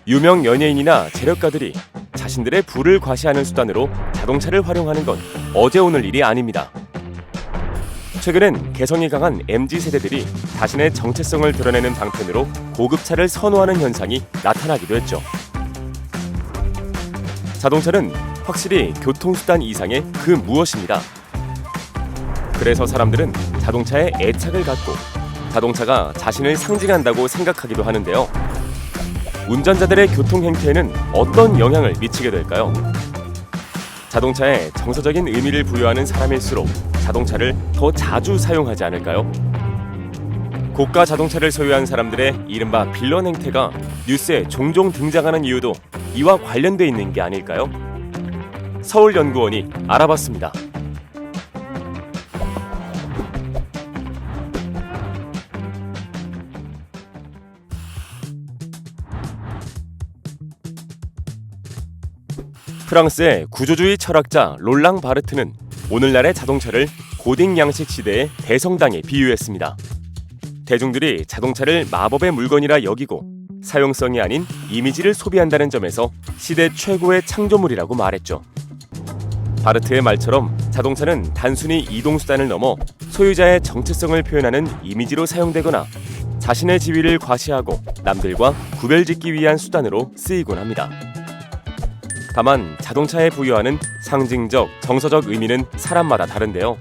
유명 연예인이나 재력가들이 자신들의 부를 과시하는 수단으로 자동차를 활용하는 건 어제 오늘 일이 아닙니다. 최근엔 개성이 강한 MZ세대들이 자신의 정체성을 드러내는 방편으로 고급차를 선호하는 현상이 나타나기도 했죠. 자동차는 확실히 교통수단 이상의 그 무엇입니다. 그래서 사람들은 자동차에 애착을 갖고 자동차가 자신을 상징한다고 생각하기도 하는데요. 운전자들의 교통 행태에는 어떤 영향을 미치게 될까요? 자동차에 정서적인 의미를 부여하는 사람일수록 자동차를 더 자주 사용하지 않을까요? 고가 자동차를 소유한 사람들의 이른바 빌런 행태가 뉴스에 종종 등장하는 이유도 이와 관련돼 있는 게 아닐까요? 서울연구원이 알아봤습니다. 프랑스의 구조주의 철학자 롤랑 바르트는 오늘날의 자동차를 고딩 양식 시대의 대성당에 비유했습니다. 대중들이 자동차를 마법의 물건이라 여기고 사용성이 아닌 이미지를 소비한다는 점에서 시대 최고의 창조물이라고 말했죠. 바르트의 말처럼 자동차는 단순히 이동수단을 넘어 소유자의 정체성을 표현하는 이미지로 사용되거나 자신의 지위를 과시하고 남들과 구별짓기 위한 수단으로 쓰이곤 합니다. 다만 자동차에 부여하는 상징적, 정서적 의미는 사람마다 다른데요.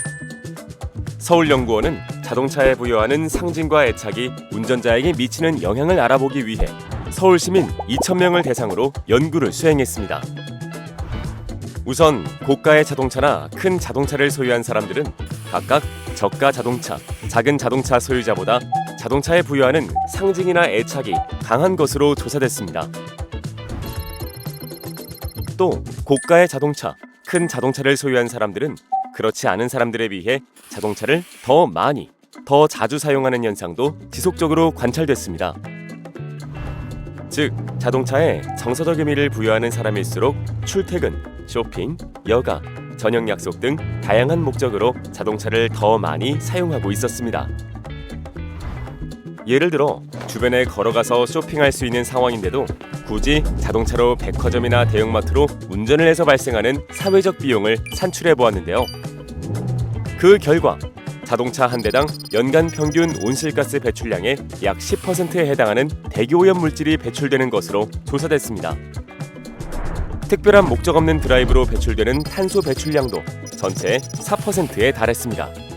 서울연구원은 자동차에 부여하는 상징과 애착이 운전자에게 미치는 영향을 알아보기 위해 서울시민 2,000명을 대상으로 연구를 수행했습니다. 우선 고가의 자동차나 큰 자동차를 소유한 사람들은 각각 저가 자동차, 작은 자동차 소유자보다 자동차에 부여하는 상징이나 애착이 강한 것으로 조사됐습니다. 또 고가의 자동차, 큰 자동차를 소유한 사람들은 그렇지 않은 사람들에 비해 자동차를 더 많이, 더 자주 사용하는 현상도 지속적으로 관찰됐습니다. 즉, 자동차에 정서적 의미를 부여하는 사람일수록 출퇴근, 쇼핑, 여가, 저녁 약속 등 다양한 목적으로 자동차를 더 많이 사용하고 있었습니다. 예를 들어 주변에 걸어가서 쇼핑할 수 있는 상황인데도 굳이 자동차로 백화점이나 대형마트로 운전을 해서 발생하는 사회적 비용을 산출해 보았는데요. 그 결과 자동차 한 대당 연간 평균 온실가스 배출량의 약 10%에 해당하는 대기오염 물질이 배출되는 것으로 조사됐습니다. 특별한 목적 없는 드라이브로 배출되는 탄소 배출량도 전체의 4%에 달했습니다.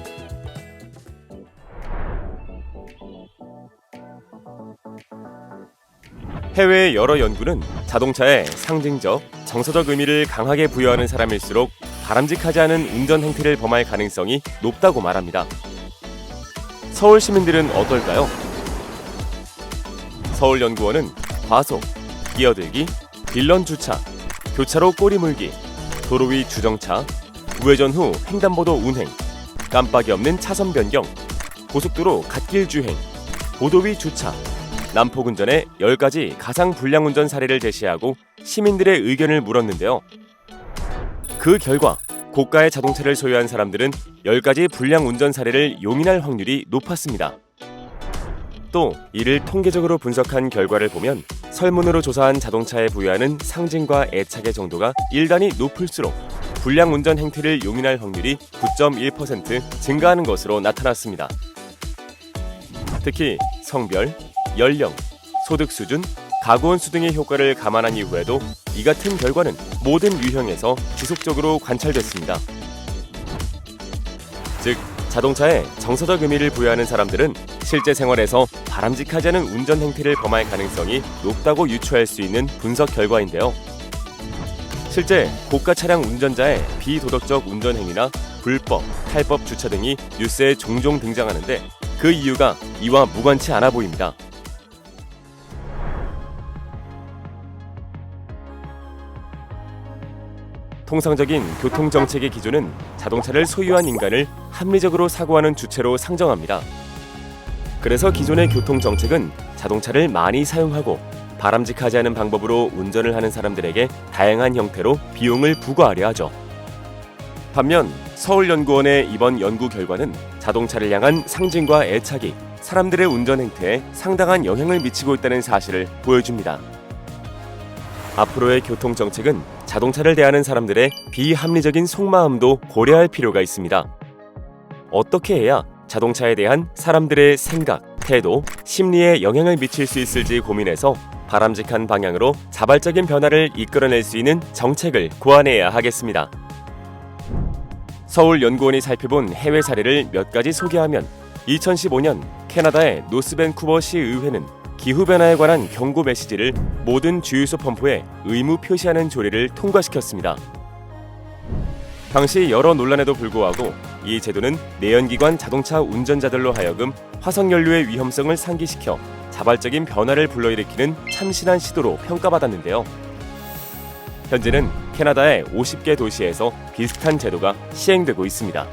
해외의 여러 연구는 자동차에 상징적, 정서적 의미를 강하게 부여하는 사람일수록 바람직하지 않은 운전 행태를 범할 가능성이 높다고 말합니다. 서울 시민들은 어떨까요? 서울연구원은 과속, 끼어들기, 빌런 주차, 교차로 꼬리 물기, 도로 위 주정차, 우회전 후 횡단보도 운행, 깜빡이 없는 차선 변경, 고속도로 갓길 주행, 보도 위 주차, 난폭 운전의 10가지 가상 불량 운전 사례를 제시하고 시민들의 의견을 물었는데요. 그 결과 고가의 자동차를 소유한 사람들은 10가지 불량 운전 사례를 용인할 확률이 높았습니다. 또 이를 통계적으로 분석한 결과를 보면 설문으로 조사한 자동차에 부여하는 상징과 애착의 정도가 1단위 높을수록 불량 운전 행태를 용인할 확률이 9.1% 증가하는 것으로 나타났습니다. 특히 성별, 연령, 소득 수준, 가구원 수 등의 효과를 감안한 이후에도 이 같은 결과는 모든 유형에서 지속적으로 관찰됐습니다. 즉, 자동차에 정서적 의미를 부여하는 사람들은 실제 생활에서 바람직하지 않은 운전 행태를 범할 가능성이 높다고 유추할 수 있는 분석 결과인데요. 실제 고가 차량 운전자의 비도덕적 운전 행위나 불법, 탈법 주차 등이 뉴스에 종종 등장하는데 그 이유가 이와 무관치 않아 보입니다. 통상적인 교통정책의 기준은 자동차를 소유한 인간을 합리적으로 사고하는 주체로 상정합니다. 그래서 기존의 교통정책은 자동차를 많이 사용하고 바람직하지 않은 방법으로 운전을 하는 사람들에게 다양한 형태로 비용을 부과하려 하죠. 반면 서울연구원의 이번 연구 결과는 자동차를 향한 상징과 애착이 사람들의 운전 행태에 상당한 영향을 미치고 있다는 사실을 보여줍니다. 앞으로의 교통 정책은 자동차를 대하는 사람들의 비합리적인 속마음도 고려할 필요가 있습니다. 어떻게 해야 자동차에 대한 사람들의 생각, 태도, 심리에 영향을 미칠 수 있을지 고민해서 바람직한 방향으로 자발적인 변화를 이끌어낼 수 있는 정책을 고안해야 하겠습니다. 서울연구원이 살펴본 해외 사례를 몇 가지 소개하면 2015년 캐나다의 노스밴쿠버 시의회는 기후변화에 관한 경고 메시지를 모든 주유소 펌프에 의무 표시하는 조례를 통과시켰습니다. 당시 여러 논란에도 불구하고 이 제도는 내연기관 자동차 운전자들로 하여금 화석연료의 위험성을 상기시켜 자발적인 변화를 불러일으키는 참신한 시도로 평가받았는데요. 현재는 캐나다의 50개 도시에서 비슷한 제도가 시행되고 있습니다.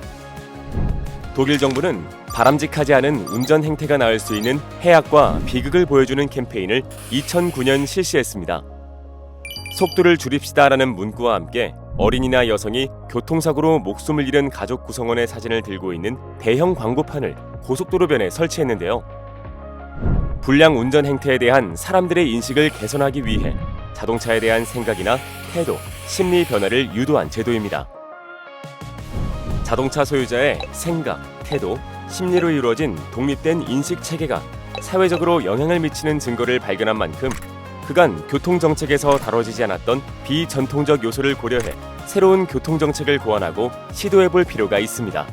독일 정부는 바람직하지 않은 운전 행태가 나을 수 있는 해악과 비극을 보여주는 캠페인을 2009년 실시했습니다. 속도를 줄입시다라는 문구와 함께 어린이나 여성이 교통사고로 목숨을 잃은 가족 구성원의 사진을 들고 있는 대형 광고판을 고속도로변에 설치했는데요. 불량 운전 행태에 대한 사람들의 인식을 개선하기 위해 자동차에 대한 생각이나 태도, 심리 변화를 유도한 제도입니다. 자동차 소유자의 생각, 태도, 심리로 이루어진 독립된 인식 체계가 사회적으로 영향을 미치는 증거를 발견한 만큼 그간 교통정책에서 다뤄지지 않았던 비전통적 요소를 고려해 새로운 교통정책을 고안하고 시도해볼 필요가 있습니다.